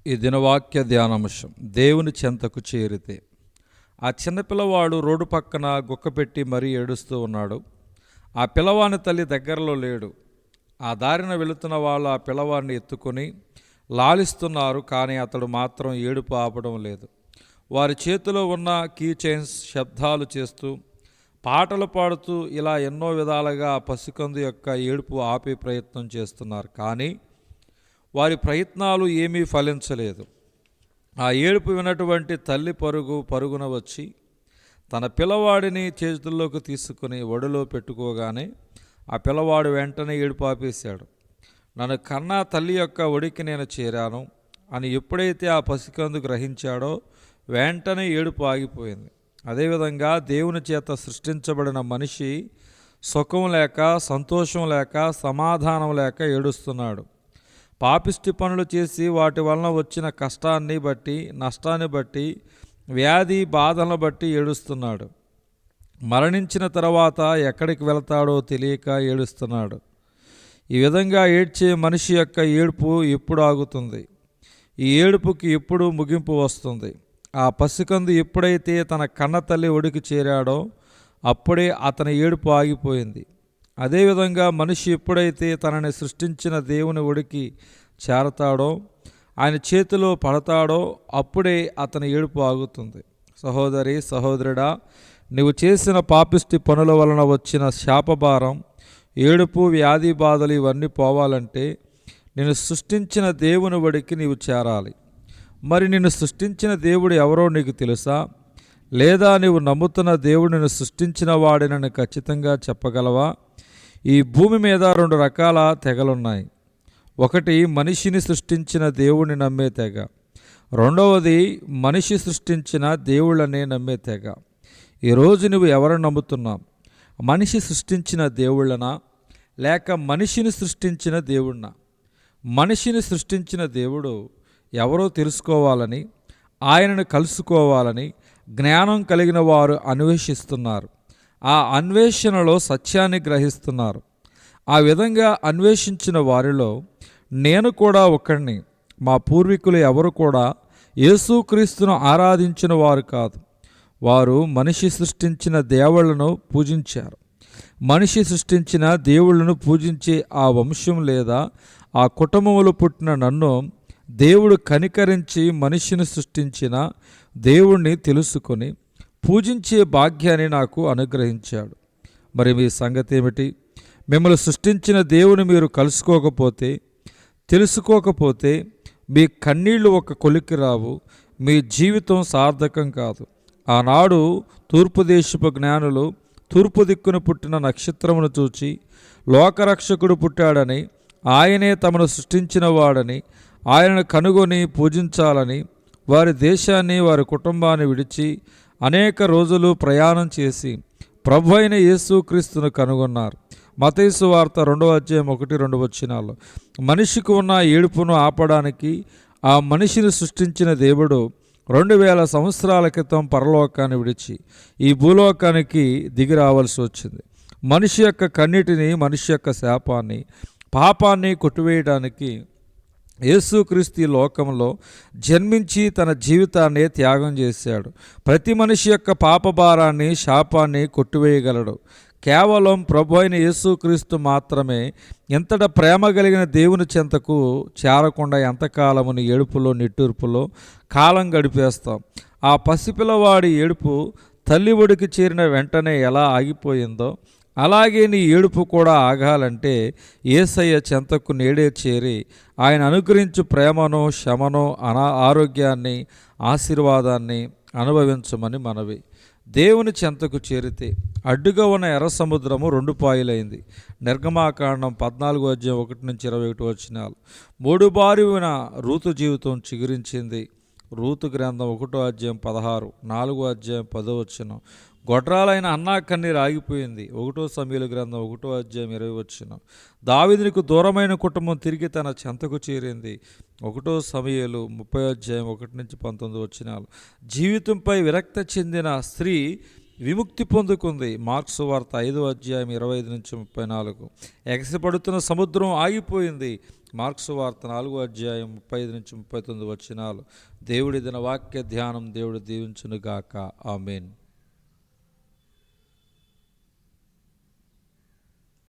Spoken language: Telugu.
ఈ దినవాక్య ధ్యానాంశం దేవుని చెంతకు చేరితే. ఆ చిన్నపిల్లవాడు రోడ్డు పక్కన గుక్కపెట్టి మరీ ఏడుస్తూ ఉన్నాడు. ఆ పిల్లవాని తల్లి దగ్గరలో లేడు. ఆ దారిన వెళుతున్న వాళ్ళు ఆ పిల్లవాడిని ఎత్తుకొని లాలిస్తున్నారు, కానీ అతడు మాత్రం ఏడుపు ఆపడం లేదు. వారి చేతిలో ఉన్న కీ చైన్స్ శబ్దాలు చేస్తూ పాటలు పాడుతూ ఇలా ఎన్నో విధాలుగా ఆ పసికందు యొక్క ఏడుపు ఆపే ప్రయత్నం చేస్తున్నారు, కానీ వారి ప్రయత్నాలు ఏమీ ఫలించలేదు. ఆ ఏడుపు విన్నటువంటి తల్లి పరుగున వచ్చి తన పిల్లవాడిని చేతుల్లోకి తీసుకుని ఒడిలో పెట్టుకోగానే ఆ పిల్లవాడు వెంటనే ఏడుపు ఆపేశాడు. నన్ను కన్నా తల్లి యొక్క ఒడికి నేను చేరాను అని ఎప్పుడైతే ఆ పసికందు గ్రహించాడో వెంటనే ఏడుపు ఆగిపోయింది. అదేవిధంగా దేవుని చేత సృష్టించబడిన మనిషి సుఖం లేక, సంతోషం లేక, సమాధానం లేక ఏడుస్తున్నాడు. పాపిష్టి పనులు చేసి వాటి వలన వచ్చిన కష్టాన్ని బట్టి, నష్టాన్ని బట్టి, వ్యాధి బాధలను బట్టి ఏడుస్తున్నాడు. మరణించిన తర్వాత ఎక్కడికి వెళతాడో తెలియక ఏడుస్తున్నాడు. ఈ విధంగా ఏడ్చే మనిషి యొక్క ఏడుపు ఎప్పుడు ఆగుతుంది? ఈ ఏడుపుకి ఎప్పుడు ముగింపు వస్తుంది? ఆ పసికందు ఎప్పుడైతే తన కన్నతల్లి ఒడికి చేరాడో అప్పుడే అతని ఏడుపు ఆగిపోయింది. అదేవిధంగా మనిషి ఎప్పుడైతే తనని సృష్టించిన దేవుని ఒడికి చేరతాడో, ఆయన చేతిలో పడతాడో అప్పుడే అతని ఏడుపు ఆగుతుంది. సహోదరి, సహోదరుడా, నీవు చేసిన పాపిష్టి పనుల వలన వచ్చిన శాపభారం, ఏడుపు, వ్యాధి బాధలు ఇవన్నీ పోవాలంటే నిన్ను సృష్టించిన దేవుని ఒడికి నీవు చేరాలి. మరి నిన్ను సృష్టించిన దేవుడు ఎవరో నీకు తెలుసా? లేదా నీవు నమ్ముతున్న దేవుడు నిన్ను సృష్టించిన వాడినని ఖచ్చితంగా చెప్పగలవా? ఈ భూమి మీద రెండు రకాల తెగలున్నాయి. ఒకటి మనిషిని సృష్టించిన దేవుడిని నమ్మే తెగ. రెండవది మనిషి సృష్టించిన దేవుళ్ళనే నమ్మే తెగ. ఈరోజు నువ్వు ఎవరు నమ్ముతున్నావు? మనిషి సృష్టించిన దేవుళ్ళనా, లేక మనిషిని సృష్టించిన దేవుడినా? మనిషిని సృష్టించిన దేవుడు ఎవరో తెలుసుకోవాలని, ఆయనను కలుసుకోవాలని జ్ఞానం కలిగిన వారు అన్వేషిస్తున్నారు. ఆ అన్వేషణలో సత్యాన్ని గ్రహిస్తున్నారు. ఆ విధంగా అన్వేషించిన వారిలో నేను కూడా ఒకడిని. మా పూర్వీకులు ఎవరు కూడా యేసుక్రీస్తును ఆరాధించిన వారు కాదు. వారు మనిషి సృష్టించిన దేవుళ్లను పూజించారు. మనిషి సృష్టించిన దేవుళ్లను పూజించే ఆ వంశం లేదా ఆ కుటుంబంలో పుట్టిన నన్ను దేవుడు కనికరించి మనిషిని సృష్టించిన దేవుణ్ణి తెలుసుకొని పూజించే భాగ్యాన్ని నాకు అనుగ్రహించాడు. మరి మీ సంగతి ఏమిటి? మిమ్మల్ని సృష్టించిన దేవుని మీరు కలుసుకోకపోతే, తెలుసుకోకపోతే మీ కన్నీళ్లు ఒక కొలిక్కి రావు, మీ జీవితం సార్థకం కాదు. ఆనాడు తూర్పు దేశపు జ్ఞానులు తూర్పు దిక్కున పుట్టిన నక్షత్రమును చూచి లోకరక్షకుడు పుట్టాడని, ఆయనే తమను సృష్టించిన వాడని, ఆయనను కనుగొని పూజించాలని వారి దేశాన్ని, వారి కుటుంబాన్ని విడిచి అనేక రోజులు ప్రయాణం చేసి ప్రభు అయిన యేసుక్రీస్తును కనుగొన్నారు. మత్తయి సువార్త 2వ అధ్యాయం 1-2 వచనాలు. మనిషికి ఉన్న ఏడుపును ఆపడానికి ఆ మనిషిని సృష్టించిన దేవుడు 2000 సంవత్సరాల క్రితం పరలోకాన్ని విడిచి ఈ భూలోకానికి దిగి రావాల్సి వచ్చింది. మనిషి యొక్క కన్నిటిని, మనిషి యొక్క శాపాన్ని, పాపాన్ని కొట్టివేయడానికి యేసుక్రీస్తు ఈ లోకంలో జన్మించి తన జీవితాన్ని త్యాగం చేశాడు. ప్రతి మనిషి యొక్క పాపభారాన్ని, శాపాన్ని కొట్టివేయగలడు. కేవలం ప్రభు అయిన యేసుక్రీస్తు మాత్రమే. ఎంతట ప్రేమ కలిగిన దేవుని చెంతకు చేరకుండా ఎంతకాలము నీ ఏడుపులో, నిట్టూర్పులో కాలం గడిపేస్తాం. ఆ పసిపిల్లవాడి ఏడుపు తల్లి ఒడికి చేరిన వెంటనే ఎలా ఆగిపోయిందో అలాగే నీ ఏడుపు కూడా ఆగాలంటే యేసయ్య చెంతకు నేడే చేరి ఆయన అనుగ్రహించు ప్రేమను, క్షమను, ఆరోగ్యాన్ని, ఆశీర్వాదాన్ని అనుభవించమని మనవి. దేవుని చెంతకు చేరితే అడ్డుగా ఉన్న ఎర్ర సముద్రము 2 పాయలైంది. నిర్గమాకాండం 14వ అధ్యాయం 1-21 వచనాలు. 3 బారిన రూతు జీవితం చిగురించింది. రూతు గ్రంథం 1వ అధ్యాయం 16, 4వ అధ్యాయం 10వ వచనం. గొడ్రాలైన అన్నా కన్నీరు ఆగిపోయింది. 1వ సమూయేలు గ్రంథం 1వ అధ్యాయం 20వ వచనం. దావీదునికి దూరమైన కుటుంబం తిరిగి తన చెంతకు చేరింది. 1వ సమూయేలు 30వ అధ్యాయం 1-19 వచనాలు. జీవితంపై విరక్తి చెందిన స్త్రీ విముక్తి పొందుకుంది. మార్క్సు వార్త 5వ అధ్యాయం 25 నుంచి 34. ఎగసిపడుతున్న సముద్రం ఆగిపోయింది. మార్క్సు వార్త 4వ అధ్యాయం 35 నుంచి 39 వచనాలు. దేవుడి దిన వాక్య ధ్యానం దేవుడు దీవించునుగాక. ఆమేన్.